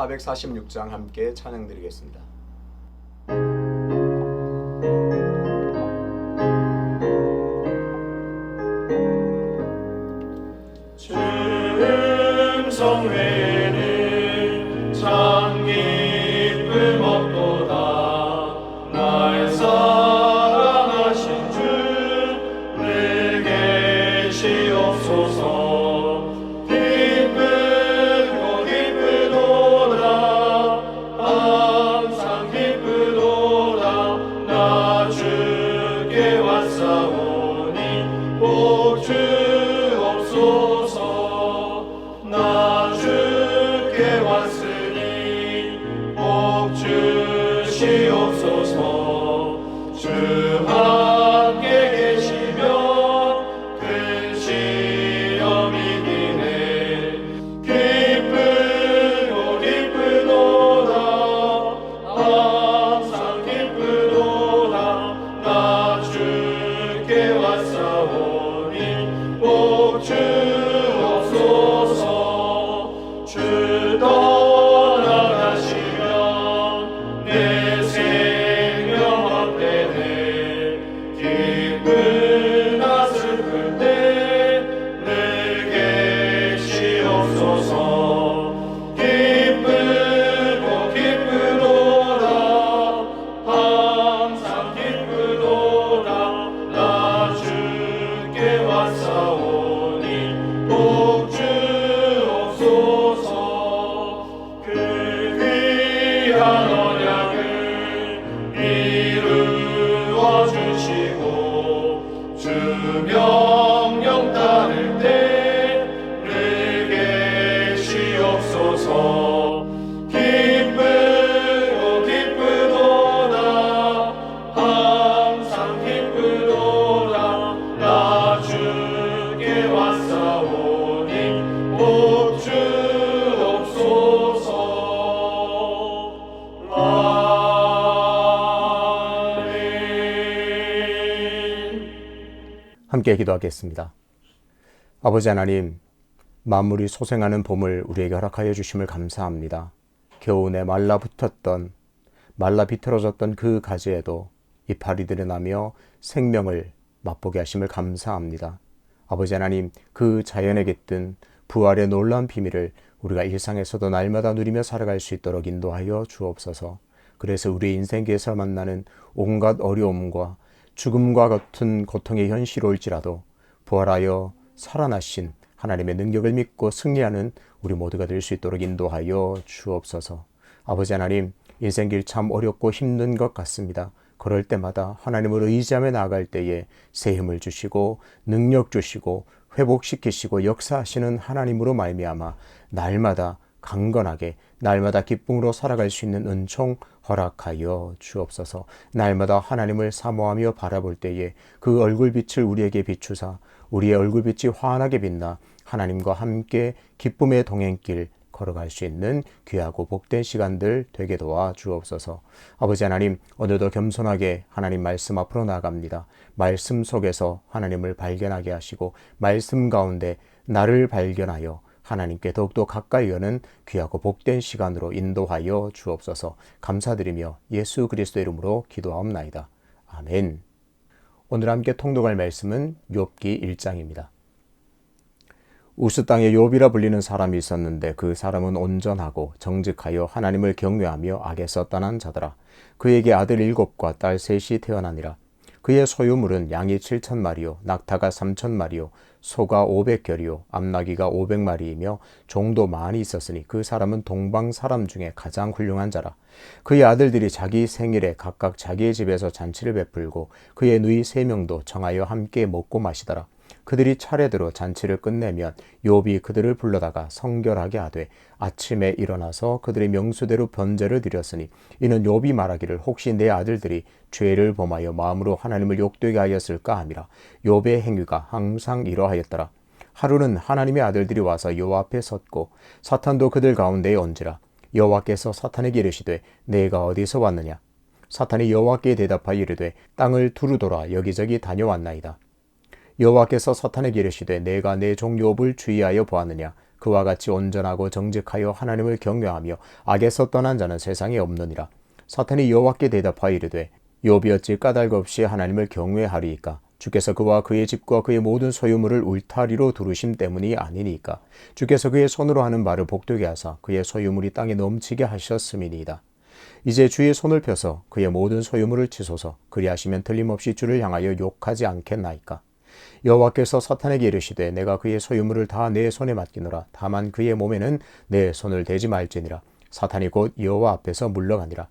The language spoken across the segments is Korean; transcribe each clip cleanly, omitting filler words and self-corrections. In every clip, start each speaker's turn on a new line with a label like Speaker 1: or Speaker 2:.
Speaker 1: 446장 함께 찬양드리겠습니다.
Speaker 2: 충성 외에는 참 기쁨 없도다. 날 사랑하신 주 늘 계시옵소서. 기쁘고 기쁘도다. 항상 기쁘도다. 나 주께 왔사오니 복 주옵소서. 나 주께 왔으니 복 주시옵소서. 주 함께 계시면 큰 시험이 드네. 기쁘고 기쁘도다. 항상 기쁘도다. 나 주께 왔사오니 복 주옵소서. 주 떠나가시면 내 생명 헛되네. 기쁘나 슬플 때 늘 계시옵소서. 기쁘고 기쁘도다. 항상 기쁘도다. 나 주께 왔사오니 복 주옵소서. 그 귀한 언약을 이루어 주시고 주 명령 따를 때 늘 계시옵소서. 기쁘고 기쁘도다. 항상 기쁘도다. 나 주께 왔사오니 복 주옵소서. 아멘.
Speaker 1: 함께 기도하겠습니다. 아버지 하나님, 만물이 소생하는 봄을 우리에게 허락하여 주심을 감사합니다. 겨우내 말라 비틀어졌던 그 가지에도 이파리 드러나며 생명을 맛보게 하심을 감사합니다. 아버지 하나님, 그 자연에 깃든 부활의 놀라운 비밀을 우리가 일상에서도 날마다 누리며 살아갈 수 있도록 인도하여 주옵소서. 그래서 우리 인생에서 만나는 온갖 어려움과 죽음과 같은 고통의 현실이 올지라도 부활하여 살아나신 하나님의 능력을 믿고 승리하는 우리 모두가 될 수 있도록 인도하여 주옵소서. 아버지 하나님, 인생길 참 어렵고 힘든 것 같습니다. 그럴 때마다 하나님을 의지하며 나아갈 때에 새 힘을 주시고 능력 주시고 회복시키시고 역사하시는 하나님으로 말미암아 날마다 강건하게 날마다 기쁨으로 살아갈 수 있는 은총 허락하여 주옵소서. 날마다 하나님을 사모하며 바라볼 때에 그 얼굴빛을 우리에게 비추사 우리의 얼굴빛이 환하게 빛나 하나님과 함께 기쁨의 동행길 걸어갈 수 있는 귀하고 복된 시간들 되게 도와 주옵소서. 아버지 하나님, 오늘도 겸손하게 하나님 말씀 앞으로 나아갑니다. 말씀 속에서 하나님을 발견하게 하시고 말씀 가운데 나를 발견하여 하나님께 더욱더 가까이 오는 귀하고 복된 시간으로 인도하여 주옵소서. 감사드리며 예수 그리스도 이름으로 기도하옵나이다. 아멘. 오늘 함께 통독할 말씀은 욥기 1장입니다. 우스 땅에 욥이라 불리는 사람이 있었는데 그 사람은 온전하고 정직하여 하나님을 경외하며 악에서 떠난 자더라. 그에게 아들 7과 딸 3이 태어나니라. 그의 소유물은 양이 7,000마리요 낙타가 3,000마리요 소가 500결이요 암나귀가 500마리이며 종도 많이 있었으니 그 사람은 동방 사람 중에 가장 훌륭한 자라. 그의 아들들이 자기 생일에 각각 자기의 집에서 잔치를 베풀고 그의 누이 3명도 정하여 함께 먹고 마시더라. 그들이 차례대로 잔치를 끝내면 욥이 그들을 불러다가 성결하게 하되 아침에 일어나서 그들의 명수대로 번제를 드렸으니 이는 욥이 말하기를 혹시 내 아들들이 죄를 범하여 마음으로 하나님을 욕되게 하였을까 함이라. 욥의 행위가 항상 이러하였더라. 하루는 하나님의 아들들이 와서 욥 앞에 섰고 사탄도 그들 가운데에 온지라. 여호와께서 사탄에게 이르시되 내가 어디서 왔느냐. 사탄이 여호와께 대답하여 이르되 땅을 두루 돌아 여기저기 다녀왔나이다. 여호와께서 사탄에게 이르시되 내가 내 종 욥을 주의하여 보았느냐. 그와 같이 온전하고 정직하여 하나님을 경외하며 악에서 떠난 자는 세상에 없느니라. 사탄이 여호와께 대답하여 이르되 욥이 어찌 까닭 없이 하나님을 경외하리이까? 주께서 그와 그의 집과 그의 모든 소유물을 울타리로 두르심 때문이 아니니까. 주께서 그의 손으로 하는 말을 복되게 하사 그의 소유물이 땅에 넘치게 하셨음이니이다. 이제 주의 손을 펴서 그의 모든 소유물을 치소서. 그리하시면 틀림없이 주를 향하여 욕하지 않겠나이까. 여호와께서 사탄에게 이르시되 내가 그의 소유물을 다 내 손에 맡기노라. 다만 그의 몸에는 내 손을 대지 말지니라. 사탄이 곧 여호와 앞에서 물러가니라.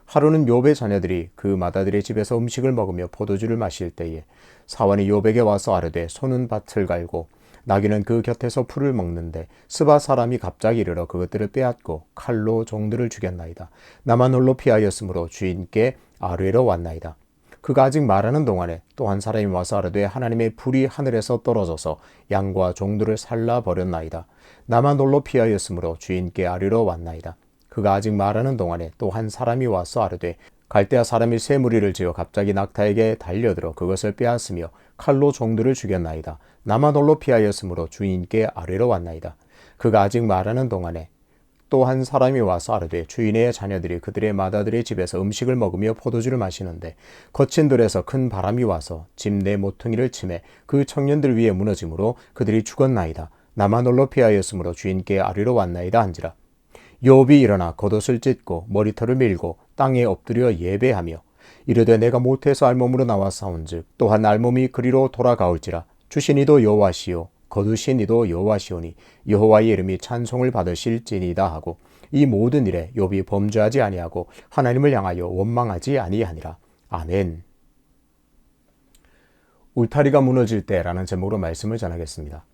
Speaker 1: 하루는 욥의 자녀들이 그 마다들의 집에서 음식을 먹으며 포도주를 마실 때에 사환이 욥에게 와서 아뢰되 소는 밭을 갈고 나귀는 그 곁에서 풀을 먹는데 스바 사람이 갑자기 이르러 그것들을 빼앗고 칼로 종들을 죽였나이다. 나만 홀로 피하였으므로 주인께 아뢰러 왔나이다. 그가 아직 말하는 동안에 또 한 사람이 와서 아뢰되 하나님의 불이 하늘에서 떨어져서 양과 종들을 살라 버렸나이다. 나만 홀로 피하였으므로 주인께 아뢰러 왔나이다. 그가 아직 말하는 동안에 또 한 사람이 와서 아뢰되 갈대아 사람이 새 무리를 지어 갑자기 낙타에게 달려들어 그것을 빼앗으며 칼로 종들을 죽였나이다. 나만 홀로 피하였으므로 주인께 아뢰러 왔나이다. 그가 아직 말하는 동안에 또 한 사람이 와서 아뢰되 주인의 자녀들이 그들의 마다들의 집에서 음식을 먹으며 포도주를 마시는데 거친 들에서 큰 바람이 와서 집 내 모퉁이를 치매 그 청년들 위에 무너짐으로 그들이 죽었나이다. 나만 홀로 피하였으므로 주인께 아뢰러 왔나이다 한지라. 욥이 일어나 겉옷을 찢고 머리털을 밀고 땅에 엎드려 예배하며 이르되 내가 모태에서 알몸으로 나와 싸운즉 또한 알몸이 그리로 돌아가올지라. 주신 이도 여호와시요 거두신 이도 여호와시오니 여호와의 이름이 찬송을 받으실지니이다 하고 이 모든 일에 욥이 범죄하지 아니하고 하나님을 향하여 원망하지 아니하니라. 아멘. 울타리가 무너질 때라는 제목으로 말씀을 전하겠습니다.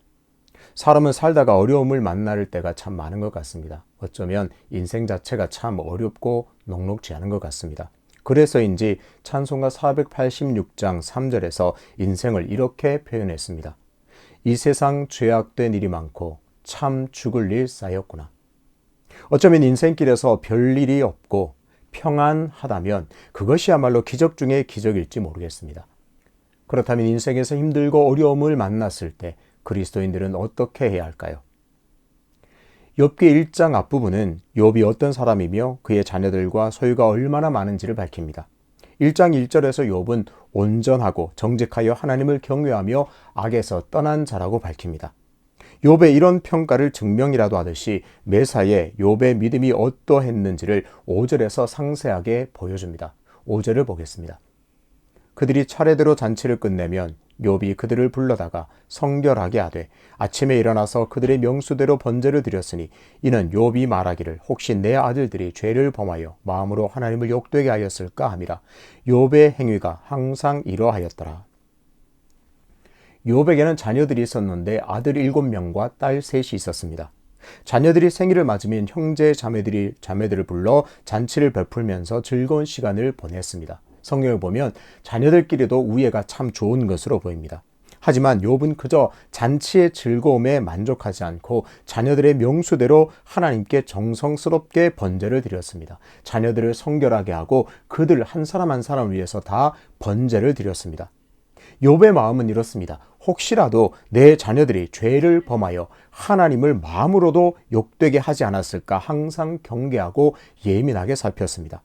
Speaker 1: 사람은 살다가 어려움을 만날 때가 참 많은 것 같습니다. 어쩌면 인생 자체가 참 어렵고 녹록지 않은 것 같습니다. 그래서인지 찬송가 486장 3절에서 인생을 이렇게 표현했습니다. 이 세상 죄악된 일이 많고 참 죽을 일 쌓였구나. 어쩌면 인생길에서 별일이 없고 평안하다면 그것이야말로 기적 중의 기적일지 모르겠습니다. 그렇다면 인생에서 힘들고 어려움을 만났을 때 그리스도인들은 어떻게 해야 할까요? 욥기 1장 앞부분은 욥이 어떤 사람이며 그의 자녀들과 소유가 얼마나 많은지를 밝힙니다. 1장 1절에서 욥은 온전하고 정직하여 하나님을 경외하며 악에서 떠난 자라고 밝힙니다. 욥의 이런 평가를 증명이라도 하듯이 매사에 욥의 믿음이 어떠했는지를 5절에서 상세하게 보여줍니다. 5절을 보겠습니다. 그들이 차례대로 잔치를 끝내면 욥이 그들을 불러다가 성결하게 하되 아침에 일어나서 그들의 명수대로 번제를 드렸으니 이는 욥이 말하기를 혹시 내 아들들이 죄를 범하여 마음으로 하나님을 욕되게 하였을까 함이라. 욥의 행위가 항상 이러하였더라. 욥에게는 자녀들이 있었는데 아들 7명과 딸 3이 있었습니다. 자녀들이 생일을 맞으면 형제 자매들을 불러 잔치를 베풀면서 즐거운 시간을 보냈습니다. 성경을 보면 자녀들끼리도 우애가 참 좋은 것으로 보입니다. 하지만 욥은 그저 잔치의 즐거움에 만족하지 않고 자녀들의 명수대로 하나님께 정성스럽게 번제를 드렸습니다. 자녀들을 성결하게 하고 그들 한 사람 한 사람을 위해서 다 번제를 드렸습니다. 욥의 마음은 이렇습니다. 혹시라도 내 자녀들이 죄를 범하여 하나님을 마음으로도 욕되게 하지 않았을까 항상 경계하고 예민하게 살폈습니다.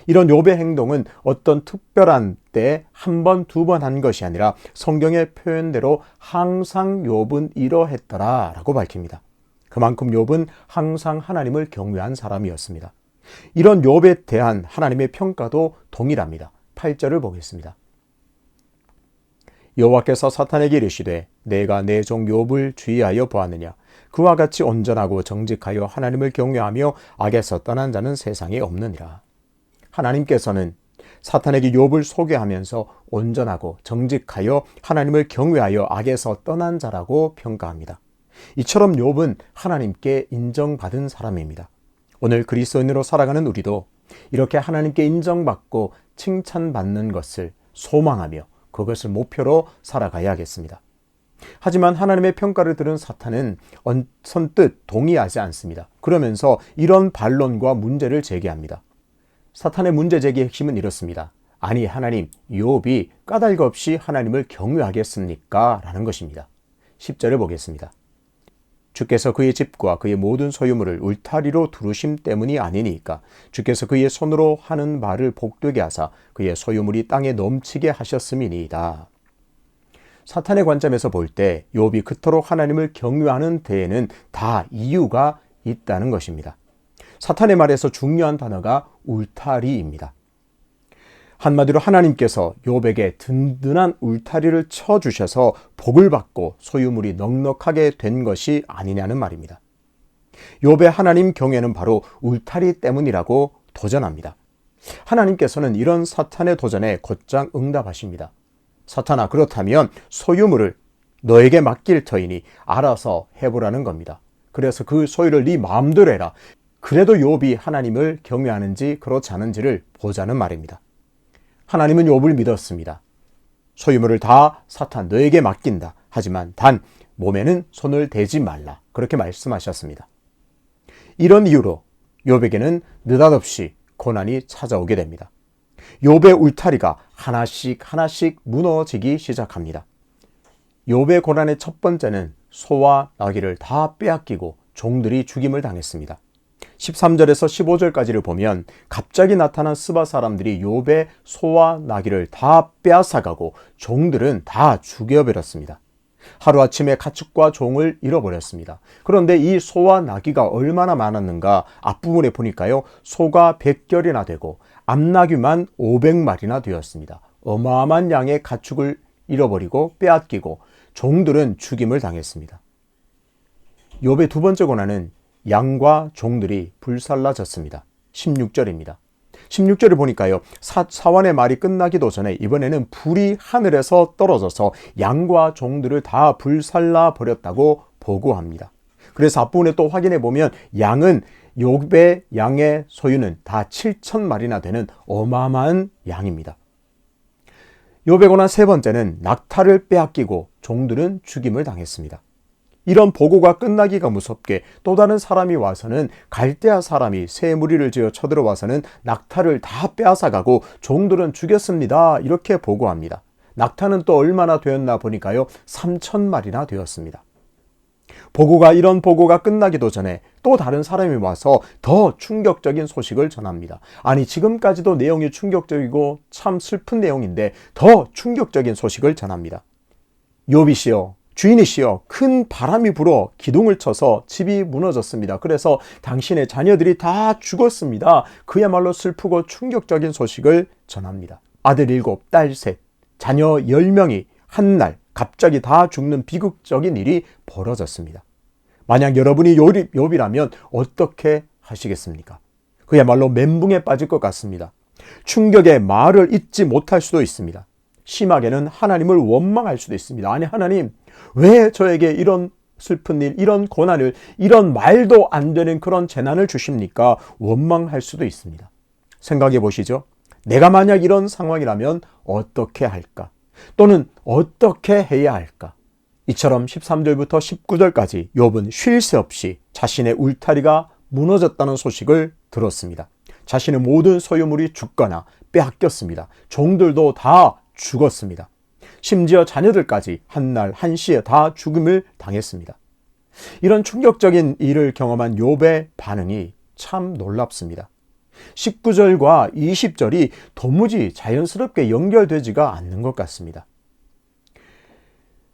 Speaker 1: 이런 욥의 행동은 어떤 특별한 때 한 번, 두 번 한 것이 아니라 성경의 표현대로 항상 욥은 이러했더라라고 밝힙니다. 그만큼 욥은 항상 하나님을 경외한 사람이었습니다. 이런 욥에 대한 하나님의 평가도 동일합니다. 8절을 보겠습니다. 여호와께서 사탄에게 이르시되 내가 내 종 욥을 주의하여 보았느냐. 그와 같이 온전하고 정직하여 하나님을 경외하며 악에서 떠난 자는 세상에 없느니라. 하나님께서는 사탄에게 욥을 소개하면서 온전하고 정직하여 하나님을 경외하여 악에서 떠난 자라고 평가합니다. 이처럼 욥은 하나님께 인정받은 사람입니다. 오늘 그리스도인으로 살아가는 우리도 이렇게 하나님께 인정받고 칭찬받는 것을 소망하며 그것을 목표로 살아가야겠습니다. 하지만 하나님의 평가를 들은 사탄은 선뜻 동의하지 않습니다. 그러면서 이런 반론과 문제를 제기합니다. 사탄의 문제 제기의 핵심은 이렇습니다. 아니 하나님, 욥이 까닭 없이 하나님을 경외하겠습니까? 라는 것입니다. 10절을 보겠습니다. 주께서 그의 집과 그의 모든 소유물을 울타리로 두르심 때문이 아니니까 주께서 그의 손으로 하는 말을 복되게 하사 그의 소유물이 땅에 넘치게 하셨음이니이다. 사탄의 관점에서 볼 때 욥이 그토록 하나님을 경외하는 데에는 다 이유가 있다는 것입니다. 사탄의 말에서 중요한 단어가 울타리입니다. 한마디로 하나님께서 욥에게 든든한 울타리를 쳐주셔서 복을 받고 소유물이 넉넉하게 된 것이 아니냐는 말입니다. 욥의 하나님 경외는 바로 울타리 때문이라고 도전합니다. 하나님께서는 이런 사탄의 도전에 곧장 응답하십니다. 사탄아, 그렇다면 소유물을 너에게 맡길 터이니 알아서 해보라는 겁니다. 그래서 그 소유를 네 마음대로 해라. 그래도 욥이 하나님을 경외하는지 그렇지 않은지를 보자는 말입니다. 하나님은 욥을 믿었습니다. 소유물을 다 사탄 너에게 맡긴다. 하지만 단 몸에는 손을 대지 말라. 그렇게 말씀하셨습니다. 이런 이유로 욥에게는 느닷없이 고난이 찾아오게 됩니다. 욥의 울타리가 하나씩 무너지기 시작합니다. 욥의 고난의 첫 번째는 소와 나귀를 다 빼앗기고 종들이 죽임을 당했습니다. 13절에서 15절까지를 보면 갑자기 나타난 스바 사람들이 욥의 소와 나귀를 다 빼앗아가고 종들은 다 죽여버렸습니다. 하루아침에 가축과 종을 잃어버렸습니다. 그런데 이 소와 나귀가 얼마나 많았는가 앞부분에 보니까요, 소가 100결이나 되고 암나귀만 500마리나 되었습니다. 어마어마한 양의 가축을 잃어버리고 빼앗기고 종들은 죽임을 당했습니다. 욥의 두 번째 고난은 양과 종들이 불살라졌습니다. 16절입니다. 16절을 보니까요, 사환의 말이 끝나기도 전에 이번에는 불이 하늘에서 떨어져서 양과 종들을 다 불살라 버렸다고 보고합니다. 그래서 앞부분에 또 확인해 보면 양은 욥의 양의 소유는 다 7,000마리나 되는 어마어마한 양입니다. 욥의 고난 세 번째는 낙타를 빼앗기고 종들은 죽임을 당했습니다. 이런 보고가 끝나기가 무섭게 또 다른 사람이 와서는 갈대아 사람이 새 무리를 지어 쳐들어와서는 낙타를 다 빼앗아가고 종들은 죽였습니다. 이렇게 보고합니다. 낙타는 또 얼마나 되었나 보니까요, 3,000마리나 되었습니다. 이런 보고가 끝나기도 전에 또 다른 사람이 와서 더 충격적인 소식을 전합니다. 아니, 지금까지도 내용이 충격적이고 참 슬픈 내용인데 더 충격적인 소식을 전합니다. 욥이시여, 주인이시여, 큰 바람이 불어 기둥을 쳐서 집이 무너졌습니다. 그래서 당신의 자녀들이 다 죽었습니다. 그야말로 슬프고 충격적인 소식을 전합니다. 아들 7, 딸 3, 자녀 10명이 한날 갑자기 다 죽는 비극적인 일이 벌어졌습니다. 만약 여러분이 욥이라면 어떻게 하시겠습니까? 그야말로 멘붕에 빠질 것 같습니다. 충격에 말을 잇지 못할 수도 있습니다. 심하게는 하나님을 원망할 수도 있습니다. 아니, 하나님, 왜 저에게 이런 슬픈 일, 이런 고난을, 이런 말도 안 되는 그런 재난을 주십니까? 원망할 수도 있습니다. 생각해 보시죠. 내가 만약 이런 상황이라면 어떻게 할까? 또는 어떻게 해야 할까? 이처럼 13절부터 19절까지 욥은 쉴 새 없이 자신의 울타리가 무너졌다는 소식을 들었습니다. 자신의 모든 소유물이 죽거나 빼앗겼습니다. 종들도 다 죽었습니다. 심지어 자녀들까지 한날 한시에 다 죽음을 당했습니다. 이런 충격적인 일을 경험한 욥의 반응이 참 놀랍습니다. 19절과 20절이 도무지 자연스럽게 연결되지가 않는 것 같습니다.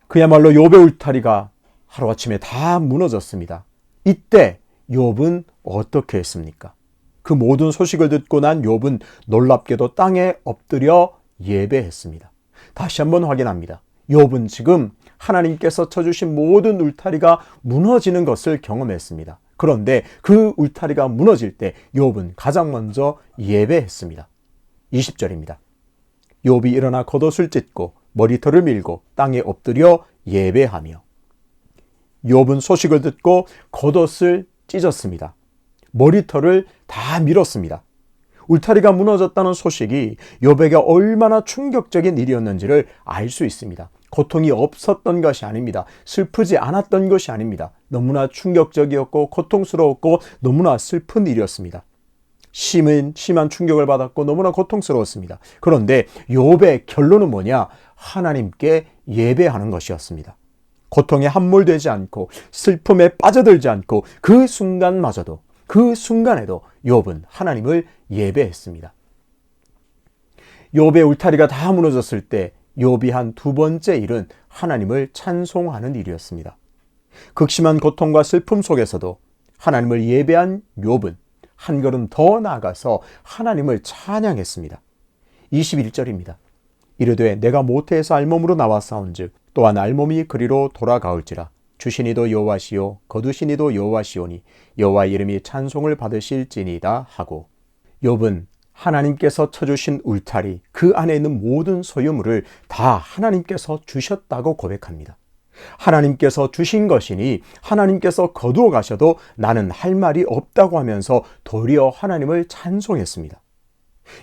Speaker 1: 그야말로 욥의 울타리가 하루아침에 다 무너졌습니다. 이때 욥은 어떻게 했습니까? 그 모든 소식을 듣고 난 욥은 놀랍게도 땅에 엎드려 예배했습니다. 다시 한번 확인합니다. 욥은 지금 하나님께서 쳐주신 모든 울타리가 무너지는 것을 경험했습니다. 그런데 그 울타리가 무너질 때 욥은 가장 먼저 예배했습니다. 20절입니다. 욥이 일어나 겉옷을 찢고 머리털을 밀고 땅에 엎드려 예배하며. 욥은 소식을 듣고 겉옷을 찢었습니다. 머리털을 다 밀었습니다. 울타리가 무너졌다는 소식이 욥에게 얼마나 충격적인 일이었는지를 알 수 있습니다. 고통이 없었던 것이 아닙니다. 슬프지 않았던 것이 아닙니다. 너무나 충격적이었고 고통스러웠고 너무나 슬픈 일이었습니다. 심한 충격을 받았고 너무나 고통스러웠습니다. 그런데 욥의 결론은 뭐냐? 하나님께 예배하는 것이었습니다. 고통에 함몰되지 않고 슬픔에 빠져들지 않고 그 순간마저도, 그 순간에도 욥은 하나님을 예배했습니다. 욥의 울타리가 다 무너졌을 때 욥이 한 두 번째 일은 하나님을 찬송하는 일이었습니다. 극심한 고통과 슬픔 속에서도 하나님을 예배한 욥은 한 걸음 더 나아가서 하나님을 찬양했습니다. 21절입니다. 이르되 내가 모태에서 알몸으로 나왔사온즉 또한 알몸이 그리로 돌아가올지라. 주시니도 여호와시요 거두시니도 여호와시오니 여호와의 이름이 찬송을 받으실지니이다 하고, 욥은 하나님께서 쳐주신 울타리, 그 안에 있는 모든 소유물을 다 하나님께서 주셨다고 고백합니다. 하나님께서 주신 것이니 하나님께서 거두어 가셔도 나는 할 말이 없다고 하면서 도리어 하나님을 찬송했습니다.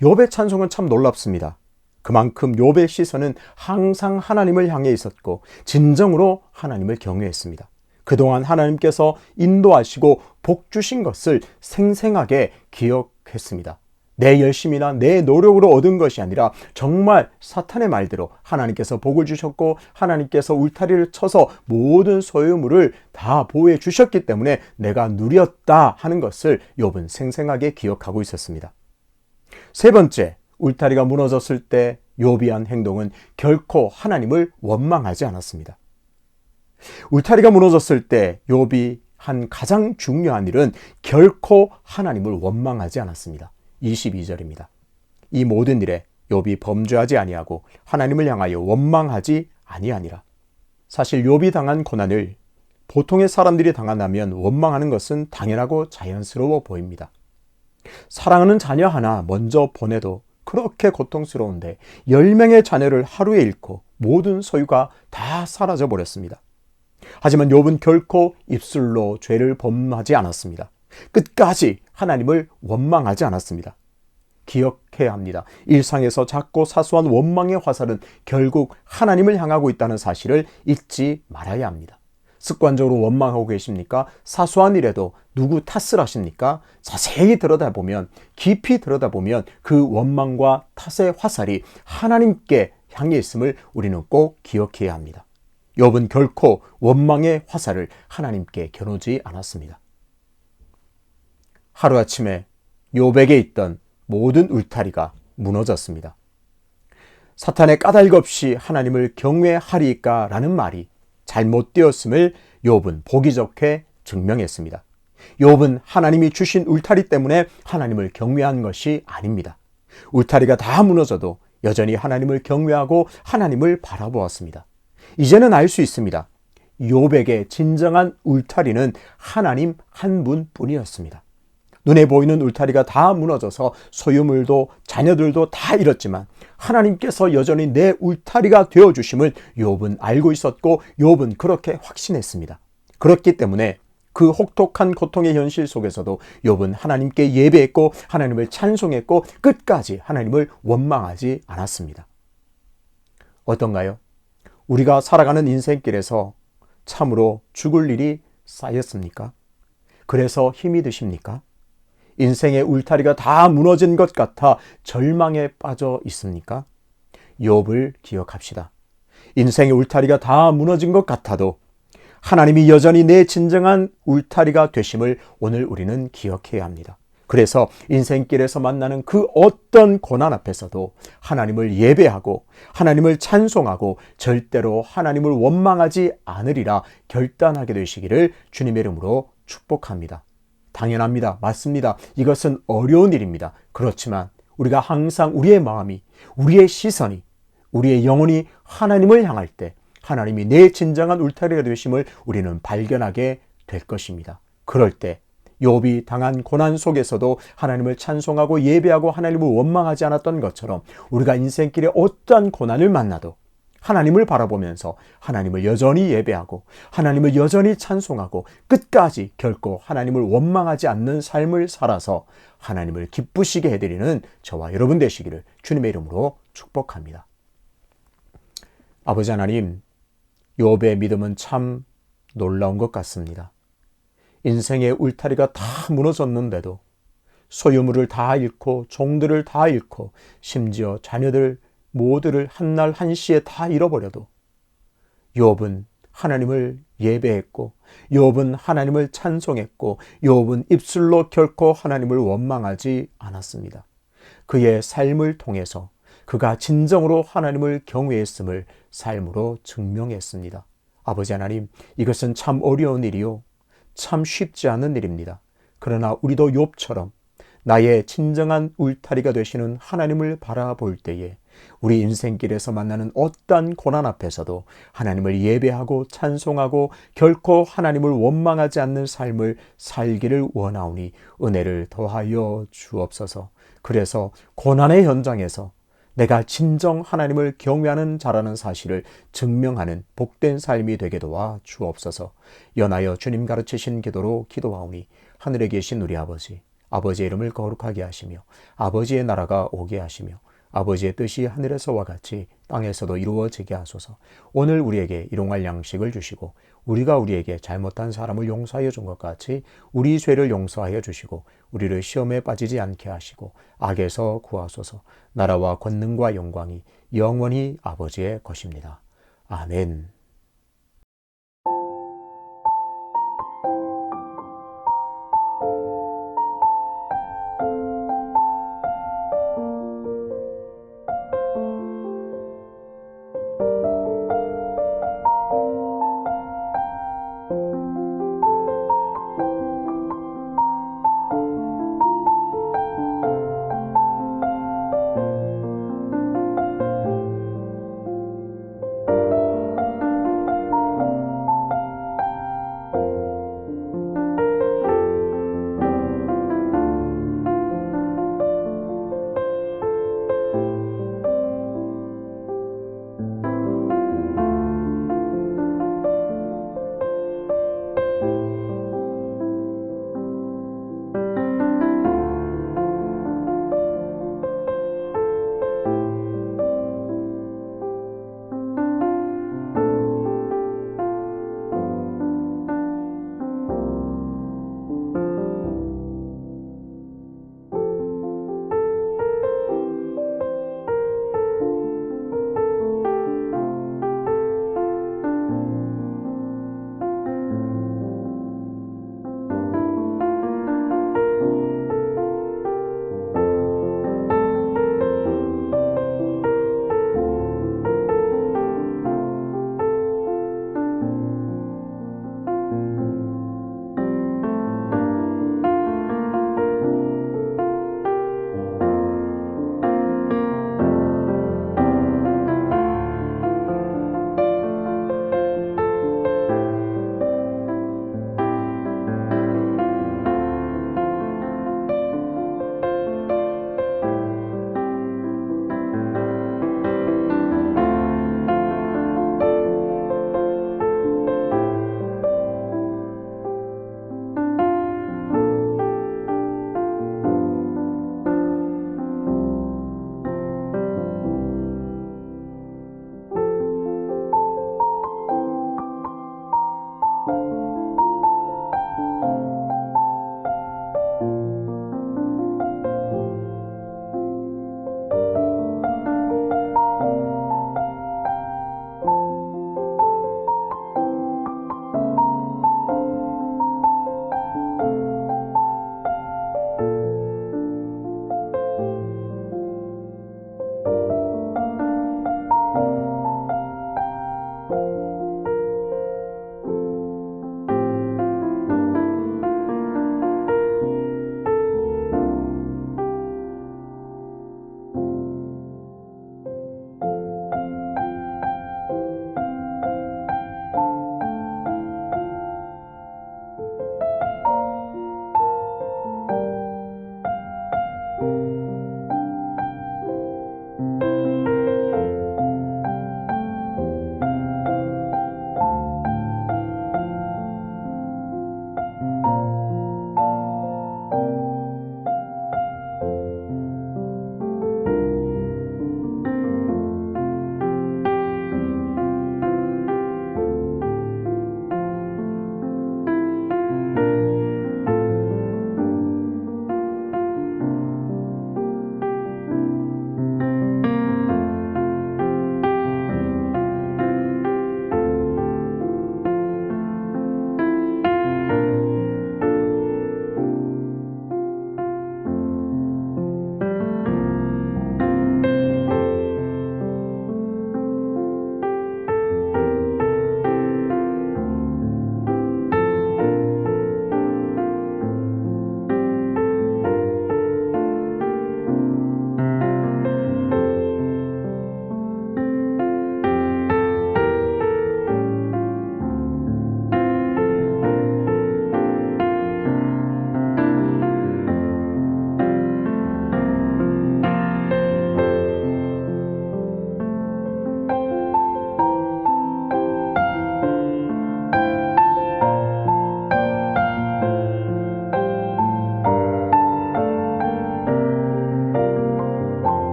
Speaker 1: 욥의 찬송은 참 놀랍습니다. 그만큼 욥의 시선은 항상 하나님을 향해 있었고 진정으로 하나님을 경외했습니다. 그동안 하나님께서 인도하시고 복 주신 것을 생생하게 기억했습니다. 내 열심이나 내 노력으로 얻은 것이 아니라 정말 사탄의 말대로 하나님께서 복을 주셨고 하나님께서 울타리를 쳐서 모든 소유물을 다 보호해 주셨기 때문에 내가 누렸다 하는 것을 욥은 생생하게 기억하고 있었습니다. 세 번째, 울타리가 무너졌을 때 욥이 한 행동은 결코 하나님을 원망하지 않았습니다. 울타리가 무너졌을 때 욥이 한 가장 중요한 일은 결코 하나님을 원망하지 않았습니다. 22절입니다. 이 모든 일에 욥이 범죄하지 아니하고 하나님을 향하여 원망하지 아니하니라. 사실 욥이 당한 고난을 보통의 사람들이 당한다면 원망하는 것은 당연하고 자연스러워 보입니다. 사랑하는 자녀 하나 먼저 보내도 그렇게 고통스러운데 10명의 자녀를 하루에 잃고 모든 소유가 다 사라져 버렸습니다. 하지만 욥은 결코 입술로 죄를 범하지 않았습니다. 끝까지 하나님을 원망하지 않았습니다. 기억해야 합니다. 일상에서 작고 사소한 원망의 화살은 결국 하나님을 향하고 있다는 사실을 잊지 말아야 합니다. 습관적으로 원망하고 계십니까? 사소한 일에도 누구 탓을 하십니까? 자세히 들여다보면, 깊이 들여다보면 그 원망과 탓의 화살이 하나님께 향해 있음을 우리는 꼭 기억해야 합니다. 욥은 결코 원망의 화살을 하나님께 겨누지 않았습니다. 하루아침에 욥에게 있던 모든 울타리가 무너졌습니다. 사탄의 까닭 없이 하나님을 경외하리까 라는 말이 잘못되었음을 욥은 보기 좋게 증명했습니다. 욥은 하나님이 주신 울타리 때문에 하나님을 경외한 것이 아닙니다. 울타리가 다 무너져도 여전히 하나님을 경외하고 하나님을 바라보았습니다. 이제는 알 수 있습니다. 욥에게 진정한 울타리는 하나님 한 분뿐이었습니다. 눈에 보이는 울타리가 다 무너져서 소유물도 자녀들도 다 잃었지만 하나님께서 여전히 내 울타리가 되어주심을 욥은 알고 있었고 욥은 그렇게 확신했습니다. 그렇기 때문에 그 혹독한 고통의 현실 속에서도 욥은 하나님께 예배했고 하나님을 찬송했고 끝까지 하나님을 원망하지 않았습니다. 어떤가요? 우리가 살아가는 인생길에서 참으로 죽을 일이 쌓였습니까? 그래서 힘이 드십니까? 인생의 울타리가 다 무너진 것 같아 절망에 빠져 있습니까? 욥을 기억합시다. 인생의 울타리가 다 무너진 것 같아도 하나님이 여전히 내 진정한 울타리가 되심을 오늘 우리는 기억해야 합니다. 그래서 인생길에서 만나는 그 어떤 고난 앞에서도 하나님을 예배하고 하나님을 찬송하고 절대로 하나님을 원망하지 않으리라 결단하게 되시기를 주님의 이름으로 축복합니다. 당연합니다. 맞습니다. 이것은 어려운 일입니다. 그렇지만 우리가 항상 우리의 마음이, 우리의 시선이, 우리의 영혼이 하나님을 향할 때 하나님이 내 진정한 울타리가 되심을 우리는 발견하게 될 것입니다. 그럴 때 욥이 당한 고난 속에서도 하나님을 찬송하고 예배하고 하나님을 원망하지 않았던 것처럼 우리가 인생길에 어떠한 고난을 만나도 하나님을 바라보면서 하나님을 여전히 예배하고 하나님을 여전히 찬송하고 끝까지 결코 하나님을 원망하지 않는 삶을 살아서 하나님을 기쁘시게 해드리는 저와 여러분 되시기를 주님의 이름으로 축복합니다. 아버지 하나님, 욥의 믿음은 참 놀라운 것 같습니다. 인생의 울타리가 다 무너졌는데도 소유물을 다 잃고 종들을 다 잃고 심지어 자녀들 모두를 한날 한시에 다 잃어버려도 욥은 하나님을 예배했고 욥은 하나님을 찬송했고 욥은 입술로 결코 하나님을 원망하지 않았습니다. 그의 삶을 통해서 그가 진정으로 하나님을 경외했음을 삶으로 증명했습니다. 아버지 하나님, 이것은 참 어려운 일이요, 참 쉽지 않은 일입니다. 그러나 우리도 욥처럼 나의 진정한 울타리가 되시는 하나님을 바라볼 때에 우리 인생길에서 만나는 어떠한 고난 앞에서도 하나님을 예배하고 찬송하고 결코 하나님을 원망하지 않는 삶을 살기를 원하오니 은혜를 더하여 주옵소서. 그래서 고난의 현장에서 내가 진정 하나님을 경외하는 자라는 사실을 증명하는 복된 삶이 되게 도와 주옵소서. 연하여 주님 가르치신 기도로 기도하오니 하늘에 계신 우리 아버지, 아버지의 이름을 거룩하게 하시며 아버지의 나라가 오게 하시며 아버지의 뜻이 하늘에서와 같이 땅에서도 이루어지게 하소서. 오늘 우리에게 일용할 양식을 주시고 우리가 우리에게 잘못한 사람을 용서하여 준 것 같이 우리 죄를 용서하여 주시고 우리를 시험에 빠지지 않게 하시고 악에서 구하소서. 나라와 권능과 영광이 영원히 아버지의 것입니다. 아멘.